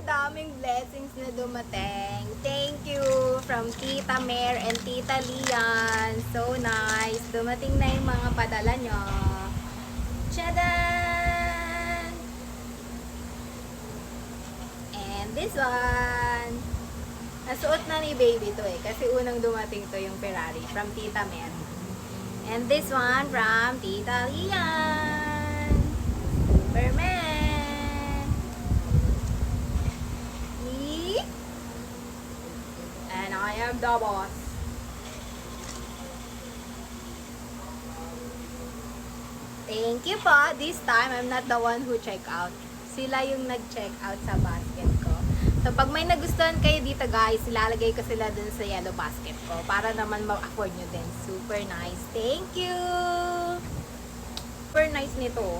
daming blessings na dumating. Thank you from Tita Mer and Tita Lian. So nice. Dumating na yung mga padala nyo. Tchadan! And this one. Nasuot na ni baby to eh. Kasi unang dumating to yung Ferrari from Tita Mer. And this one from Tita Lian. Superman. Me. And I am the boss. Thank you po. This time, I'm not the one who check out. Sila yung nag-check out sa basket ko. So, pag may nagustuhan kayo dito guys, ilalagay ko sila dun sa yellow basket ko para naman ma-afford nyo din. Super nice. Thank you! Super nice nito.